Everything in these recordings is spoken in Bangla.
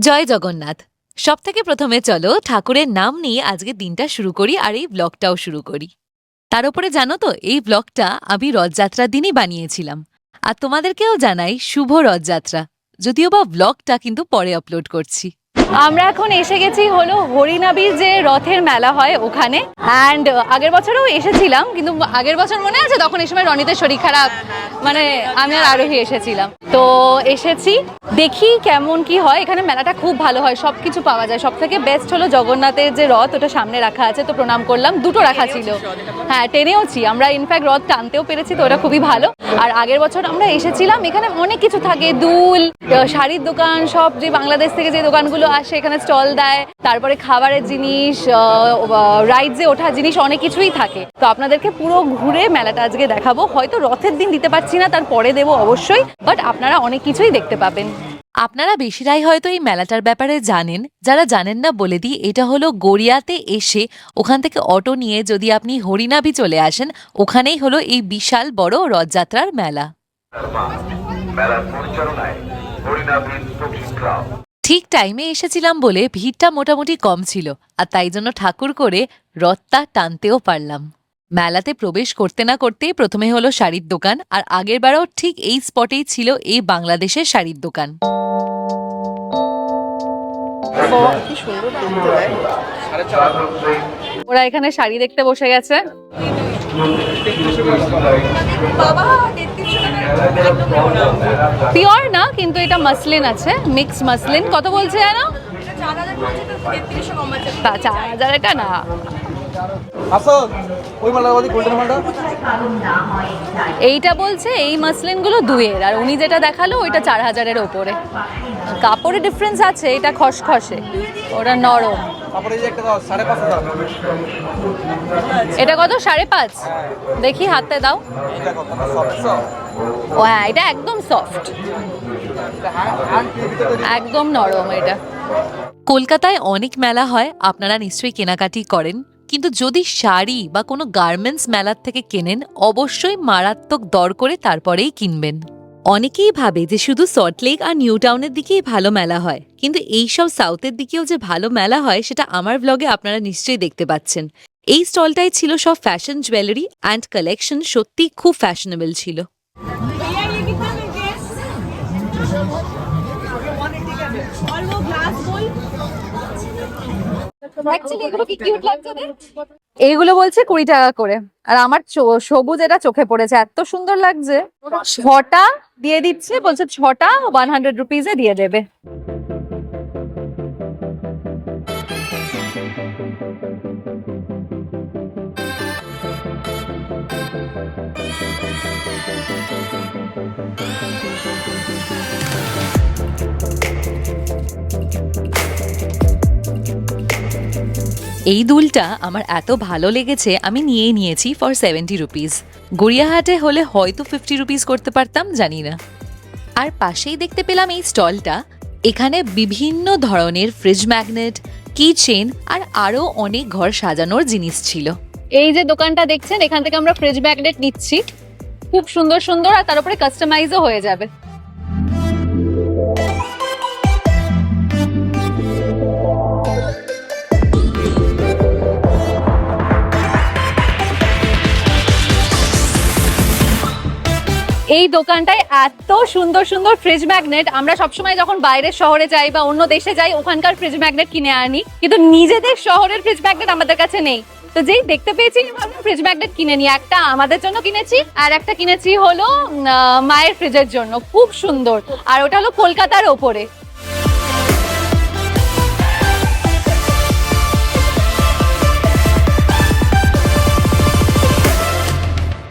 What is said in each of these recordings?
জয় জগন্নাথ। সবথেকে প্রথমে চলো ঠাকুরের নাম নিয়ে আজকে দিনটা শুরু করি আর এই ব্লগটাও শুরু করি। তার উপরে জানো তো এই ব্লগটা আমি রথযাত্রার দিনই বানিয়েছিলাম। আর তোমাদেরকেও জানাই শুভ রথযাত্রা, যদিও বা ব্লগটা কিন্তু পরে আপলোড করছি। আমরা এখন এসে গেছি হলো হরিনাবির যে রথের মেলা হয় ওখানে। অ্যান্ড আগের বছরও এসেছিলাম, কিন্তু আগের বছর মনে আছে তখন এই সময় রনিতের শরীর খারাপ, মানে আমি আর আরোহী এসেছিলাম। তো এসেছি, দেখি কেমন কি হয়। এখানে মেলাটা খুব ভালো হয়, সব কিছু পাওয়া যায়। সব থেকে বেস্ট হলো জগন্নাথের যে রথ, ওটা সামনে রাখা আছে, তো প্রণাম করলাম। দুটো রাখা ছিল, হ্যাঁ টেনেওছি আমরা, ইনফ্যাক্ট রথ টানতেও পেরেছি, তো ওটা খুবই ভালো। আর আগের বছর আমরা এসেছিলাম, এখানে অনেক কিছু থাকে, দুল, শাড়ির দোকান, সব যে বাংলাদেশ থেকে যে দোকানগুলো আসে এখানে স্টল দেয়, তারপরে খাবারের জিনিস, রাইডসে ওঠার জিনিস, অনেক কিছুই থাকে। তো আপনাদেরকে পুরো ঘুরে মেলাটা আজকে দেখাবো। হয়তো রথের দিন দিতে পারছি না, তারপরে দেবো অবশ্যই, বাট আপনারা অনেক কিছুই দেখতে পাবেন। আপনারা বেশিরাই হয়তো এই মেলাটার ব্যাপারে জানেন, যারা জানেন না বলে দিই, এটা হলো গড়িয়াতে এসে ওখান থেকে অটো নিয়ে যদি আপনি হরিনাভি চলে আসেন, ওখানেই হলো এই বিশাল বড় রথযাত্রার মেলা। ঠিক টাইমে এসেছিলাম বলে ভিড়টা মোটামুটি কম ছিল, আর তাই জন্য ঠাকুর করে রথটা টানতেও পারলাম। মেলাতে প্রবেশ করতে না করতেই প্রথমে হলো শাড়ির দোকান, আর আগের বারও ঠিক এই স্পটেই ছিল এই বাংলাদেশের শাড়ির দোকান। ওরা এখানে শাড়ি দেখতে বসে গেছে। পিওর না, কিন্তু এটা মাসলিন আছে, মিক্স মাসলিন। কত বলছে জানো? 4,000 এটা না। এইটা বলছে এই মাসলিন গুলো 2,000, আর উনি যেটা দেখালো ওইটা 4,000-এর ওপরে। কাপড়ে ডিফারেন্স আছে, এটা খসখসে, ওটা নরম। এটা কত? 5.5? দেখি হাতে দাও। ও হ্যাঁ, এটা একদম সফট, একদম নরম এটা। কলকাতায় অনেক মেলা হয়, আপনারা নিশ্চয়ই কেনাকাটি করেন, কিন্তু যদি শাড়ি বা কোনো গার্মেন্টস মেলার থেকে কেনেন, অবশ্যই মারাত্মক দর করে তারপরেই কিনবেন। অনেকেই ভাবে যে শুধু সল্টলেক আর নিউ টাউনের দিকেই ভালো মেলা হয়, কিন্তু এইসব সাউথের দিকেও যে ভালো মেলা হয় সেটা আমার ব্লগে আপনারা নিশ্চয়ই দেখতে পাচ্ছেন। এই স্টলটাই ছিল সব ফ্যাশন জুয়েলারি অ্যান্ড কালেকশন, সত্যি খুব ফ্যাশনেবল ছিল। এইগুলো বলছে 20 টাকা করে, আর আমার সবুজ এটা চোখে পড়েছে, এত সুন্দর লাগছে। 6টা দিয়ে দিচ্ছে, বলছে 6টা 100 রুপিজে দিয়ে দেবে। এই দুলটা আমার এত ভালো লেগেছে, আমি নিয়েই নিয়েছি ফর 70 রুপিস। গড়িয়াহাটে হলে হয়তো 50 রুপিস করতে পারতাম, জানি না। আর পাশেই দেখতে পেলাম এই স্টলটা, এখানে বিভিন্ন ধরনের ফ্রিজ ম্যাগনেট, কি চেন আর আরো অনেক ঘর সাজানোর জিনিস ছিল। এই যে দোকানটা দেখছেন, এখান থেকে আমরা ফ্রিজ ম্যাগনেট নিচ্ছি, খুব সুন্দর সুন্দর, আর তার উপরে কাস্টমাইজও হয়ে যাবে। এই দোকানটায় এত সুন্দর সুন্দর ফ্রিজ ম্যাগনেট, আমরা সবসময় যখন বাইরের শহরে যাই বা অন্য দেশে যাই ওখানকার ফ্রিজ ম্যাগনেট কিনে আনি, কিন্তু নিজেদের শহরের ফ্রিজ ম্যাগনেট আমাদের কাছে নেই। তো যেই দেখতে পেয়েছি আমরা ফ্রিজ ম্যাগনেট কিনে নিই। একটা আমাদের জন্য কিনেছি, আর একটা কিনেছি হলো মায়ের ফ্রিজের জন্য, খুব সুন্দর। আর ওটা হলো কলকাতার ওপরে।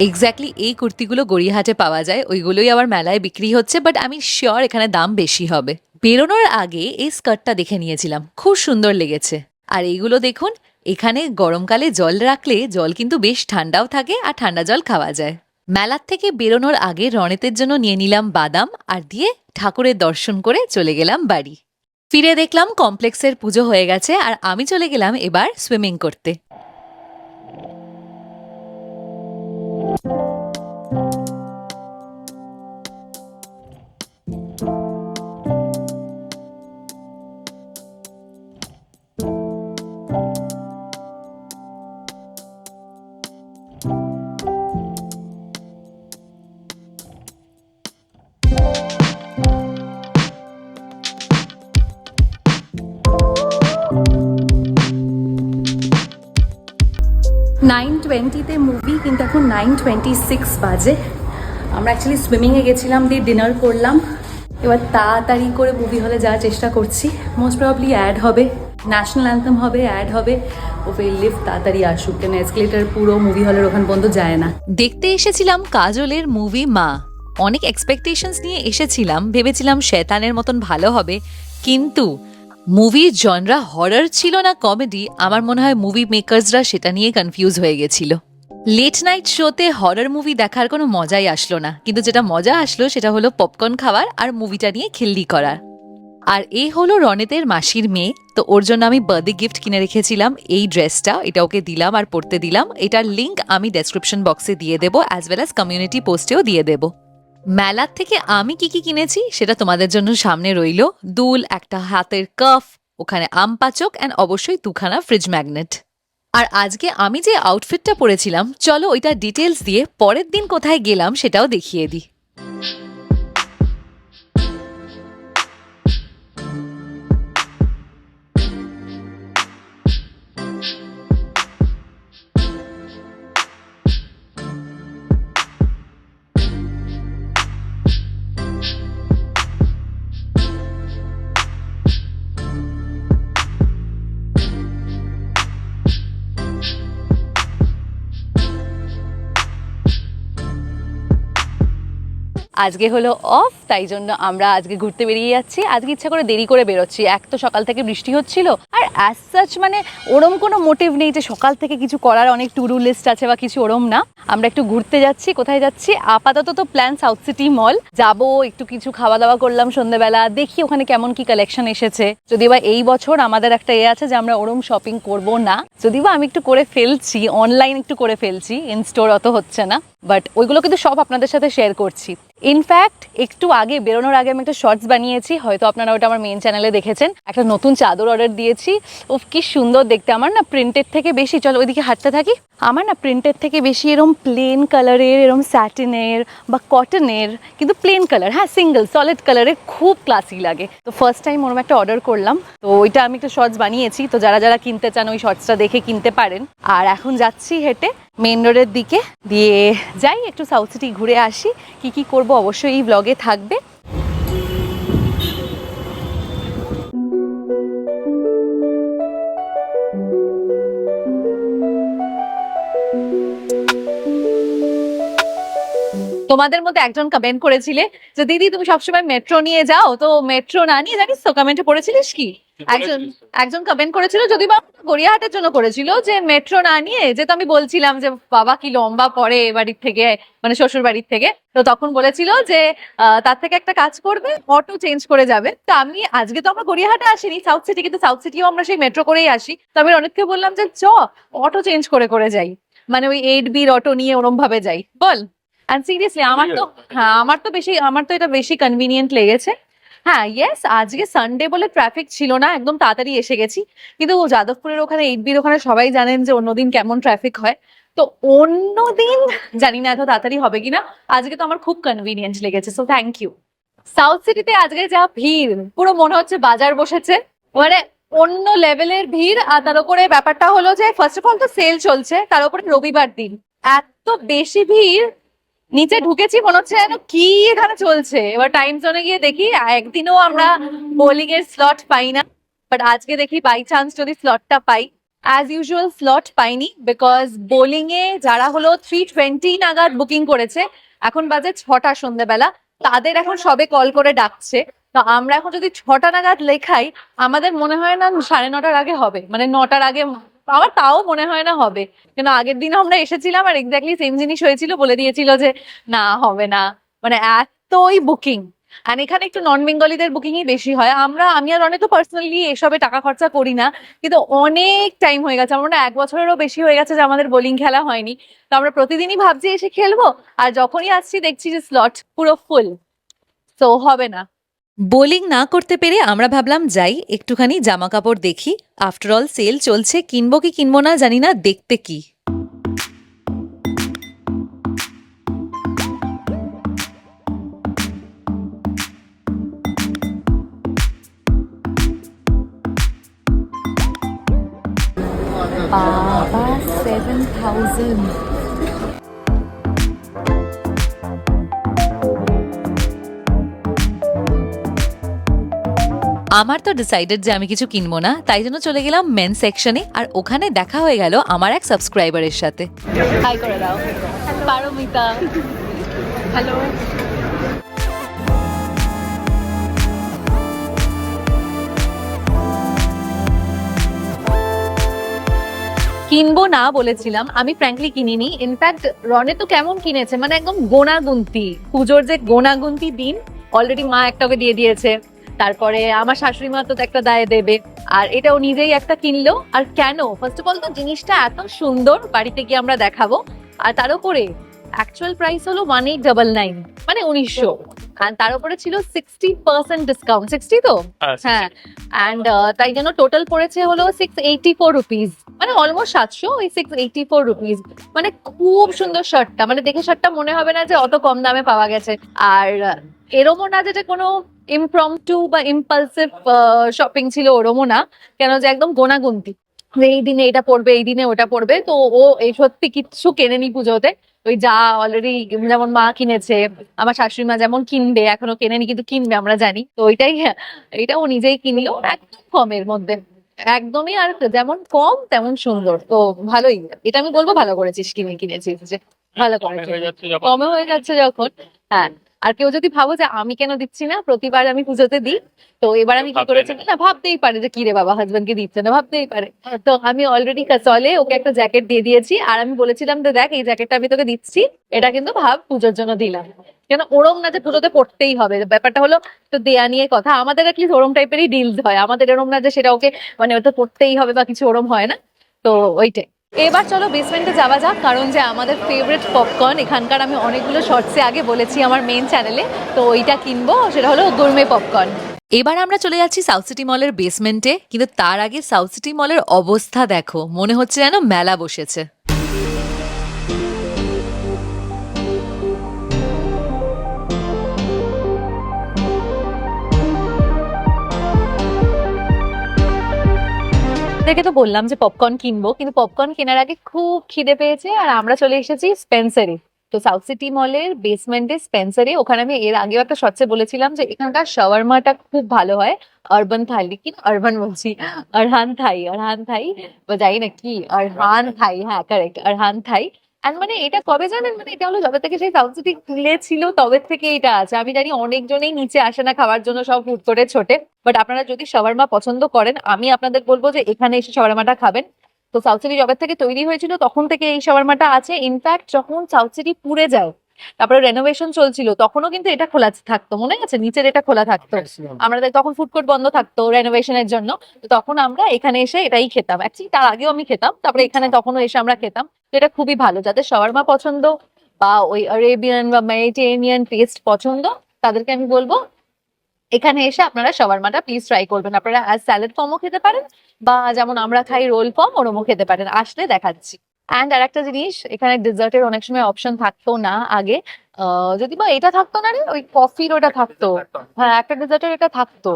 এক্স্যাক্টলি এই কুর্তিগুলো গড়িয়াহাটে পাওয়া যায়, ওইগুলোই আবার মেলায় বিক্রি হচ্ছে, বাট আমি শিওর এখানে দাম বেশি হবে। বেরোনোর আগে এই স্কার্টটা দেখে নিয়েছিলাম, খুব সুন্দর লেগেছে। আর এইগুলো দেখুন, এখানে গরমকালে জল রাখলে জল কিন্তু বেশ ঠান্ডাও থাকে, আর ঠান্ডা জল খাওয়া যায়। মেলার থেকে বেরোনোর আগে রনেতের জন্য নিয়ে নিলাম বাদাম, আর দিয়ে ঠাকুরের দর্শন করে চলে গেলাম বাড়ি। ফিরে দেখলাম কমপ্লেক্সের পুজো হয়ে গেছে, আর আমি চলে গেলাম এবার সুইমিং করতে। 9:20-তে মুভি, কিন্তু এখন 9:26 বাজে। আমরা অ্যাকচুয়ালি সুইমিংয়ে গেছিলাম, দিয়ে ডিনার করলাম। এবার তাড়াতাড়ি করে মুভি হলে যাওয়ার চেষ্টা করছি। মোস্ট প্রবাবলি অ্যাড হবে, ন্যাশনাল অ্যান্থেম হবে, অ্যাড হবে। ওই লিফট তাড়াতাড়ি আসুক, কেন এসকেলেটার পুরো মুভি হলের ওখান পর্যন্ত যায় না। দেখতে এসেছিলাম কাজলের মুভি মা। অনেক এক্সপেকটেশনস নিয়ে এসেছিলাম, ভেবেছিলাম শয়তানের মতন ভালো হবে, কিন্তু মুভির জনরা হরর ছিল না কমেডি। আমার মনে হয় মুভি মেকার্সরা সেটা নিয়ে কনফিউজ হয়ে গেছিল। লেট নাইট শোতে হরর মুভি দেখার কোনো মজাই আসলো না, কিন্তু যেটা মজা আসলো সেটা হলো পপকর্ন খাওয়ার আর মুভিটা নিয়ে খিল্লি করার। আর এই হলো রনেতের মাসির মেয়ে, তো ওর জন্য আমি বার্থডে গিফট কিনে রেখেছিলাম এই ড্রেসটা। এটা ওকে দিলাম আর পরতে দিলাম। এটার লিঙ্ক আমি ডেসক্রিপশন বক্সে দিয়ে দেবো, অ্যাজ ওয়েল অ্যাজ কমিউনিটি পোস্টেও দিয়ে দেবো। মেলার থেকে আমি কি কি কিনেছি সেটা তোমাদের জন্য সামনে রইল। দুল, একটা হাতের কাফ, ওখানে আম পাচক, অ্যান্ড অবশ্যই 2খানা ফ্রিজ ম্যাগনেট। আর আজকে আমি যে আউটফিটটা পরেছিলাম, চলো ওইটা ডিটেলস দিয়ে পরের দিন কোথায় গেলাম সেটাও দেখিয়ে দিই। আজকে হলো অফ, তাই জন্য আমরা আজকে ঘুরতে বেরিয়ে যাচ্ছি। আজকে ইচ্ছা করে দেরি করে বেরোচ্ছি, এক তো সকাল থেকে বৃষ্টি হচ্ছিল, আর অ্যাজ সাচ মানে ওরম কোনো মোটিভ নেই যে সকাল থেকে কিছু করার অনেক টু ডু লিস্ট আছে বা কিছু, ওরম না। আমরা একটু ঘুরতে যাচ্ছি। কোথায় যাচ্ছি? আপাতত তো প্ল্যান সাউথ সিটি মল যাবো, একটু কিছু খাওয়া দাওয়া করলাম সন্ধ্যেবেলা, দেখি ওখানে কেমন কি কালেকশন এসেছে। যদিও বা এই বছর আমাদের একটা আছে যে আমরা ওরম শপিং করব না, যদিও বা আমি একটু করে ফেলছি, অনলাইন একটু করে ফেলছি, ইন স্টোর অত হচ্ছে না, বাট ওইগুলো কিন্তু সব আপনাদের সাথে শেয়ার করছি। ইনফ্যাক্ট একটু আগে বেরোনোর আগে আমি একটা শর্টস বানিয়েছি, হয়তো আপনারা ওটা আমার মেন চ্যানেলে দেখেছেন। একটা নতুন চাদর অর্ডার দিয়েছি, উফ কি সুন্দর দেখতে। আমার না প্রিন্টের থেকে বেশি, চলো ওইদিকে হাঁটতে থাকি, আমার না প্রিন্টের থেকে বেশি এরম প্লেন কালারের, এরম স্যাটিনের বা কটনের, কিন্তু প্লেন কালার, হ্যাঁ সিঙ্গেল সলিড কালারের খুব ক্লাসি লাগে। তো ফার্স্ট টাইম ওরম একটা অর্ডার করলাম, তো ওইটা আমি একটা শর্টস বানিয়েছি। তো যারা যারা কিনতে চান ওই শর্টসটা দেখে কিনতে পারেন। আর এখন যাচ্ছি হেঁটে মেন রোডের দিকে, দিয়ে যাই একটু সাউথ সিটি ঘুরে আসি। কি কি করব অবশ্যই এই ব্লগে থাকবে। তোমাদের মধ্যে একজন কমেন্ট করেছিলে যে দিদি তুমি সবসময় মেট্রো নিয়ে যাও, তো মেট্রো না নিয়ে, জানিস তো কমেন্টে পড়েছিলিস কি? একজন কমেন্ট করেছিল, যদি বা গড়িয়াহাটের জন্য করেছিল, যে মেট্রো না নিয়ে যেহেতু আমি বলছিলাম যে বাবা কি লম্বা পড়ে বাড়ির থেকে, মানে শ্বশুর বাড়ির থেকে, তো তখন বলেছিল যে তার থেকে একটা কাজ করবে, অটো চেঞ্জ করে যাবে। তো আমি আজকে তো আমরা গড়িয়াহাটে আসিনি, সাউথ সিটি, কিন্তু সাউথ সিটিও আমরা সেই মেট্রো করেই আসি। তো আমি অনেককে বললাম যে অটো চেঞ্জ করে করে যাই, মানে ওই 8B অটো নিয়ে ওরম ভাবে যাই, বল। অ্যান্ড সিরিয়াসলি আমার তো এটা বেশি কনভিনিয়েন্ট লেগেছে। হ্যাঁ ইয়েস, আজকে সানডে বলে ট্রাফিক ছিল না, একদম তাড়াতাড়ি এসে গেছি। কিন্তু যাদবপুরের ওখানে 8Bর ওখানে সবাই জানেন যে অন্যদিন কেমন ট্রাফিক হয়, তো অন্যদিন জানি না এত তাড়াতাড়ি হবে কিনা। আজকে তো আমার খুব কনভিনিয়েন্ট লেগেছে, সো থ্যাংক ইউ। সাউথ সিটিতে আজকে যা ভিড়, পুরো মনে হচ্ছে বাজার বসেছে, মানে অন্য লেভেলের ভিড়। আর তার উপরে ব্যাপারটা হলো যে ফার্স্ট অফ অল তো সেল চলছে, তার উপরে রবিবার দিন এত বেশি ভিড়। নিচে ঢুকেছি মনে হচ্ছে যেন কি এখানে চলছে। এবার টাইম জোনে গিয়ে দেখি একদিনও আমরা বোলিং এর স্লট পাই না, বাট আজকে দেখি বাই চান্স যদি স্লটটা পাই। অ্যাজ ইউজুয়াল স্লট পাইনি, বিকজ বোলিং এ যারা হলো 3:20 নাগাদ বুকিং করেছে, এখন বাজে 6টা সন্ধ্যেবেলা, তাদের এখন সবে কল করে ডাকছে। তো আমরা এখন যদি 6টা নাগাদ লেখাই, আমাদের মনে হয় না 9:30টার আগে হবে, মানে 9টার আগে আমার তাও মনে হয় না হবে। কেন আগের দিন আমরা এসেছিলাম আর এক্স্যাক্টলি সেম জিনিস হয়েছিল, বলে দিয়েছিল যে না হবে না, মানে এতই বুকিং। আর এখানে একটু নন বেঙ্গলিদের বুকিংই বেশি হয়। আমি আর অনেক তো পার্সোনালি এসবে টাকা খরচা করি না, কিন্তু অনেক টাইম হয়ে গেছে, আমার 1 বছরেরও বেশি হয়ে গেছে যে আমাদের বোলিং খেলা হয়নি। তো আমরা প্রতিদিনই ভাবছি এসে খেলবো, আর যখনই আসছি দেখছি যে স্লট পুরো ফুল, তো হবে না। বোলিং না করতে পেরে আমরা ভাবলাম যাই একটুখানি জামা কাপড় দেখি। আফটার অল সেল চলছে, কিনবো কি কিনবো না জানি না, দেখতে কি। বাবা 7,000। আমার তো ডিসাইডেড যে আমি কিছু কিনবো না, তাই জন্য চলে গেলাম মেন সেকশনে। আর ওখানে দেখা হয়ে গেল আমার এক সাবস্ক্রাইবারের সাথে। হাই করে দাও। পারমিতা। হ্যালো। কিনবো না বলেছিলাম, আমি ফ্র্যাঙ্কলি কিনিনি। ইনফ্যাক্ট রনে তো কেমন কিনেছে, মানে একদম গোনাগুন্তি, পুজোর যে গোনাগুন্তি দিন অলরেডি মা একটা ওকে দিয়ে দিয়েছে, তারপরে আমার শাশুড়ি মা তো একটা দায়ে দেবে, আর এটাও নিজেই একটা কিনলো। আর কেন, ফার্স্ট অফ অল তো জিনিসটা এত সুন্দর, বাড়িতে গিয়ে আমরা দেখাবো। আর তার উপরে অ্যাকচুয়াল প্রাইস হলো 1899, মানে 1900, আর তার উপরে ছিল 60% ডিসকাউন্ট। 60 তো, হ্যাঁ। অ্যান্ড তাই জন্য টোটাল পড়েছে হলো 684 রুপিস, মানে অলমোস্ট 700, ওই 684 রুপিস। মানে খুব সুন্দর শার্টটা, মানে দেখে শার্টটা মনে হবে না যে অত কম দামে পাওয়া গেছে। আর এরমও না যেটা কোনো ইমপ্রম্পটু বা ইম্পালসিভ শপিং ছিল, ওরমও না, কেন যে একদম গোনাগুন্তি, যে এই দিনে এটা পড়বে, এই দিনে ওটা পড়বে। তো ও এই সত্যি কিচ্ছু কেনেনি পুজোতে, ওই যা অলরেডি, যেমন মা কিনেছে, আমার শাশুড়ি মা যেমন কিনবে, এখনো কেনেনি কিন্তু কিনবে আমরা জানি, তো ওইটাই, এটা ও নিজেই কিনলো একদম কমের মধ্যে, একদমই। আর যেমন কম তেমন সুন্দর, তো ভালোই, এটা আমি বলবো ভালো করেছিস কিনে কিনেছিস, যে ভালো করেছিস, কমে হয়ে যাচ্ছে যখন। হ্যাঁ। আর কেউ যদি ভাবো যে আমি কেন দিচ্ছি না, প্রতিবার আমি পুজোতে দিই, তো এবার আমি কি করেছি না, ভাবতেই পারে যে কি রে বাবা হাজবেন্ডকে দিচ্ছে না, ভাবতেই পারে। তো আমি অলরেডি কাসলে ওকে একটা জ্যাকেট দিয়ে দিয়েছি, আর আমি বলেছিলাম যে দেখ এই জ্যাকেটটা আমি তোকে দিচ্ছি, এটা কিন্তু ভাব পুজোর জন্য দিলাম, কেন ওরম না যে পুজোতে পড়তেই হবে, ব্যাপারটা হলো তো দেয়া নিয়ে কথা। আমাদের অ্যাটলিস্ট ওরম টাইপেরই ডিলস হয়, আমাদের এরম না যে সেটা ওকে মানে ওটা পড়তেই হবে বা কিছু, ওরম হয় না। তো ওইটাই। এবার চলো বেসমেন্টে যাওয়া যাক, কারণ যে আমাদের ফেভারিট পপকর্ন এখানকার, আমি অনেকগুলো শর্টসে আগে বলেছি আমার মেন চ্যানেলে, তো ওইটা কিনবো, সেটা হলো গুরমে পপকর্ন। এবার আমরা চলে যাচ্ছি সাউথ সিটি মলের বেসমেন্টে, কিন্তু তার আগে সাউথ সিটি মলের অবস্থা দেখো, মনে হচ্ছে যেন মেলা বসেছে। দেখে তো বললাম যে পপকর্ন কিনবো, কিন্তু পপকর্ন কেনার আগে খুব খিদে পেয়েছে, আর আমরা চলে এসেছি স্পেন্সারে। তো সাউথ সিটি মলের বেসমেন্টে স্পেন্সারে, ওখানে আমি এর আগেও একটা শর্টসে বলেছিলাম যে এখানকার শাওয়ারমাটা খুব ভালো হয়, আরবান থালি, কি আরবান বলছি, আরহান থাই, আরহান থাই বা যাই না কি, আরহান থাই, হ্যাঁ কারেক্ট, আরহান থাই। আর মানে এটা কবে জানেন, মানে এটা হলো যবে থেকে সেই সাউথ সিটি খুলেছিল তবে থেকে এটা আছে। আমি জানি অনেকজনেই নিচে আসে না খাওয়ার জন্য, সব ফুড কোর্টে ছোটে, বাট আপনারা যদি শাওয়ারমা পছন্দ করেন, আমি আপনাদের বলবো যে এখানে এসে শাওয়ারমাটা খাবেন। তো সাউথ সিটি যবে থেকে তৈরি হয়েছিল তখন থেকে এই শাওয়ারমাটা আছে। ইনফ্যাক্ট যখন সাউথ সিটি পুড়ে যায়, তারপরে রেনোভেশন চলছিল, তখনও কিন্তু এটা খোলা থাকতো, মনে আছে নিচের এটা খোলা থাকতো, আমাদের তখন ফুড কোর্ট বন্ধ থাকতো রেনোভেশনের জন্য, তো তখন আমরা এখানে এসে এটাই খেতাম। অ্যাকচুয়ালি তার আগেও আমি খেতাম, তারপরে এখানে তখনও এসে আমরা খেতাম। তো এটা খুবই ভালো, যাদের শাওয়ারমা পছন্দ বা ওই আরেবিয়ান বা মেডিটেরেনিয়ান টেস্ট পছন্দ, তাদেরকে আমি বলবো এখানে এসে আপনারা শাওয়ারমাটা প্লিজ ট্রাই করবেন। আপনারা অ্যাজ স্যালাড ফর্মও খেতে পারেন, বা যেমন আমরা খাই রোল ফর্ম, ওরমও খেতে পারেন, আসলে দেখাচ্ছি। অ্যান্ড আর একটা জিনিস, এখানে ডেজার্টের অনেক সময় অপশন থাকতো না আগে, যদি বা এটা থাকতো না রে, ওই কফির ওটা থাকতো, হ্যাঁ একটা ডেজার্টের এটা থাকতো,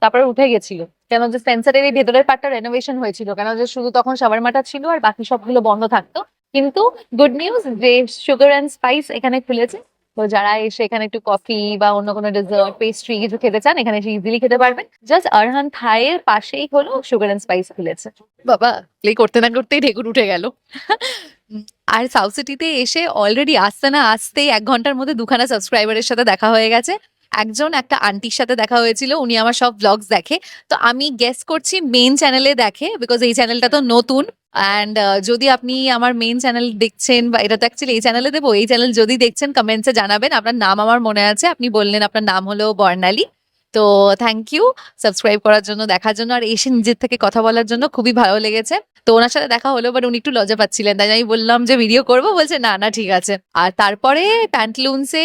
তারপরে উঠে গেছিল, কেন যে স্পেন্সারের এই ভেতরের পার্টটা রেনোভেশন হয়েছিল, কেন যে শুধু তখন শাওয়ারমাটা ছিল আর বাকি সবগুলো বন্ধ থাকতো। কিন্তু গুড নিউজ যে সুগার অ্যান্ড স্পাইস এখানে খুলেছে, তো যারা এসে এখানে একটু কফি বা অন্য কোনো ডেজার্ট পেস্ট্রি কিছু খেতে চান, এখানে এসে ইজিলি খেতে পারবেন। জাস্ট আরহান থাইয়ের পাশেই হলো সুগার অ্যান্ড স্পাইস খুলেছে। বাবা প্লে করতে না করতেই ঢেকুর উঠে গেল। আর সাউথ সিটিতে এসে অলরেডি আসতে না আসতেই 1 ঘন্টার মধ্যে 2খানা সাবস্ক্রাইবারের সাথে দেখা হয়ে গেছে। একজন একটা আন্টির সাথে দেখা হয়েছিল, উনি আমার সব ব্লগস দেখে, তো আমি গেস করছি মেন চ্যানেলে দেখে, বিকজ এই চ্যানেলটা তো নতুন। অ্যান্ড যদি আপনি আমার মেন চ্যানেল দেখছেন, বা এটা তো অ্যাকচুয়ালি এই চ্যানেলে দেবো, এই চ্যানেল যদি দেখছেন কমেন্টসে জানাবেন। আপনার নাম আমার মনে আছে, আপনি বললেন আপনার নাম হলো বর্ণালী, তো থ্যাংক ইউ সাবস্ক্রাইব করার জন্য, দেখার জন্য, আর এসে নিজের থেকে কথা বলার জন্য খুবই ভালো লেগেছে। তো ওনার সাথে দেখা হলো, বাট উনি একটু লজ্জা পাচ্ছিলেন, তাই আমি বললাম যে ভিডিও করবো, বলছে না না ঠিক আছে। আর তারপরে প্যান্টলুন্সে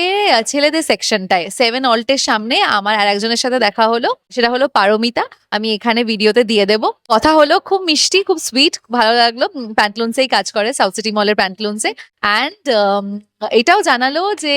ছেলেদের সেকশনটায় 7 অল্টের সামনে আমার আর একজনের সাথে দেখা হলো, সেটা হলো পারমিতা, আমি এখানে ভিডিওতে দিয়ে দেবো। কথা হলো, খুব মিষ্টি, খুব সুইট, ভালো লাগলো। প্যান্টলুন্সেই কাজ করে, সাউথ সিটি মলের প্যান্টলুন্সে। অ্যান্ড এটাও জানালো যে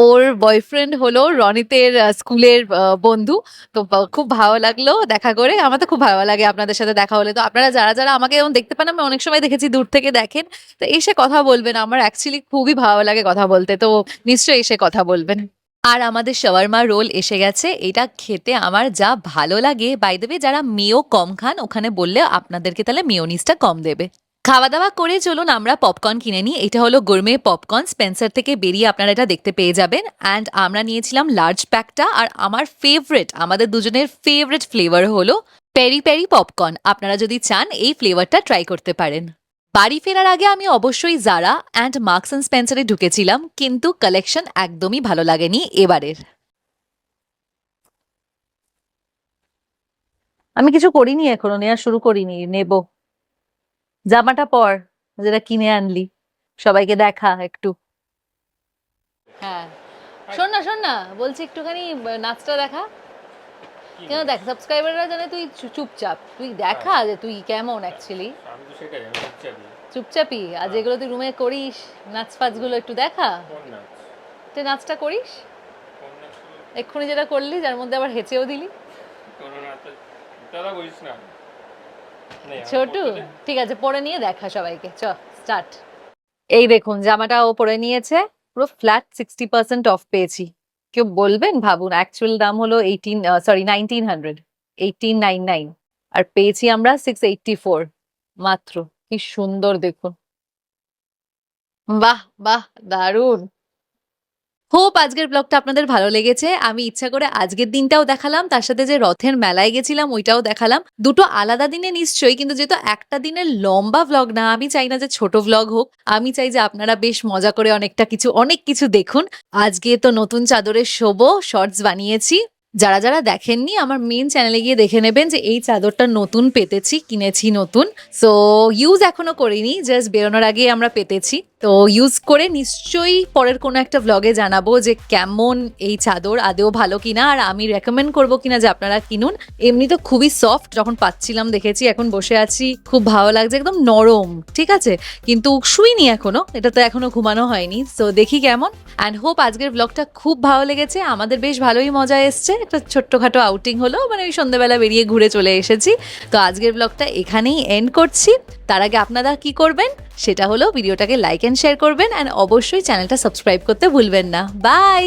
ওর বয়ফ্রেন্ড হলো রনিতের স্কুলের বন্ধু। তো খুব ভালো লাগলো দেখা করে। আমার তো খুব ভালো লাগে আপনাদের সাথে দেখা হলে। তো আপনারা যারা যারা আমাকে যেমন দেখতে পান, আমি অনেক সময় দেখেছি দূর থেকে দেখেন, তো এসে কথা বলবেন। আমার অ্যাকচুয়ালি খুবই ভালো লাগে কথা বলতে, তো নিশ্চয়ই এসে কথা বলবেন। আর আমাদের শাওয়ারমা রোল এসে গেছে। এটা খেতে আমার যা ভালো লাগে। বাই দ্য ওয়ে, যারা মেও কম খান ওখানে বললে আপনাদেরকে তাহলে মেয়োনিজটা কম দেবে। খাওয়া দাওয়া করে চলুন আমরা পপকর্ন কিনে নিই। এটা হলো গুরমে পপকর্ন, স্পেন্সার থেকে বেরিয়ে আপনারা এটা দেখতে পেয়ে যাবেন। অ্যান্ড আমরা নিয়েছিলাম লার্জ প্যাকটা। আর আমার ফেভারিট, আমাদের দুজনের ফেভারিট ফ্লেভার হলো পেরি পেরি পপকর্ন। আপনারা যদি চান এই ফ্লেভারটা ট্রাই করতে পারেন। বাড়ি ফেরার আগে আমি অবশ্যই জারা অ্যান্ড মার্কস অ্যান্ড স্পেন্সারে ঢুকেছিলাম, কিন্তু কালেকশন একদমই ভালো লাগেনি এবারের। আমি কিছু করিনি, এখনো নেওয়া শুরু করিনি, নেব। জামাটা পর, যেটা কিনে আনলি, সবাইকে দেখা একটু। হ্যাঁ, শোন না, বলছি একটুখানি নাচটা দেখা। কেন দেখ, সাবস্ক্রাইবাররা জানে তুই চুপচাপ, তুই দেখা যে তুই কেমন অ্যাকচুয়ালি। আমি তো সেটাই, আমি চুপচাপই। চুপচাপই, আর যেগুলো তুই রুমে করিস নাচ ফাচগুলো একটু দেখা। কোন নাচ? তুই নাচটা করিস কোন নাচ করবো? এক্ষুনি যেটা করলি, যার মধ্যে আবার হেঁচেও দিলি। কোন নাচ? দাদা বলিস না। নেই, আমি ছোটু, করতে দে। ঠিক আছে, পরে নিয়ে দেখা সবাইকে। চ, স্টার্ট। এই দেখুন জামাটা ও পরে নিয়েছে, পুরো ফ্ল্যাট 60% অফ পেয়েছি। কেউ বলবেন, ভাবুন অ্যাকচুয়াল দাম হলো 1900, 1899, আর পেয়েছি আমরা 684 মাত্র। কি সুন্দর দেখুন, বাহ বাহ, দারুণ। হোপ আজকের ব্লগটা আপনাদের ভালো লেগেছে। আমি ইচ্ছা করে আজকের দিনটাও দেখালাম, তার সাথে যে রথের মেলায় গেছিলাম ওইটাও দেখালাম। দুটো আলাদা দিনে নিশ্চয়ই, কিন্তু যেহেতু একটা দিনের লম্বা ভ্লগ না, আমি চাই না যে ছোট ভ্লগ হোক। আমি চাই যে আপনারা বেশ মজা করে অনেক কিছু দেখুন। আজকে তো নতুন চাদরের শোবো, শর্টস বানিয়েছি। যারা যারা দেখেননি আমার মেন চ্যানেলে গিয়ে দেখে নেবেন যে এই চাদরটা নতুন পেতেছি, কিনেছি নতুন। সো ইউজ এখনো করিনি, জাস্ট বেরোনোর আগে আমরা পেতেছি। তো ইউজ করে নিশ্চয়ই পরের কোনো একটা ভ্লগে জানাবো যে কেমন এই চাদর, আদেও ভালো কিনা, আর আমি রেকমেন্ড করবো কিনা যে আপনারা কিনুন। এমনি তো খুবই সফট, যখন পাচ্ছিলাম দেখেছি, এখন বসে আছি খুব ভালো লাগছে, একদম নরম, ঠিক আছে। কিন্তু শুইনি এখনো, এটা তো এখনো ঘুমানো হয়নি। সো দেখি কেমন। অ্যান্ড হোপ আজকের ব্লগটা খুব ভালো লেগেছে। আমাদের বেশ ভালোই মজা এসছে, একটা ছোট্টখাটো আউটিং হলো, মানে ওই সন্ধ্যেবেলা বেরিয়ে ঘুরে চলে এসেছি। তো আজকের ব্লগটা এখানেই এন্ড করছি। তার আগে আপনারা কি করবেন সেটা হলো ভিডিওটাকে লাইক এন্ড শেয়ার করবেন, অ্যান্ড অবশ্যই চ্যানেলটা সাবস্ক্রাইব করতে ভুলবেন না। বাই।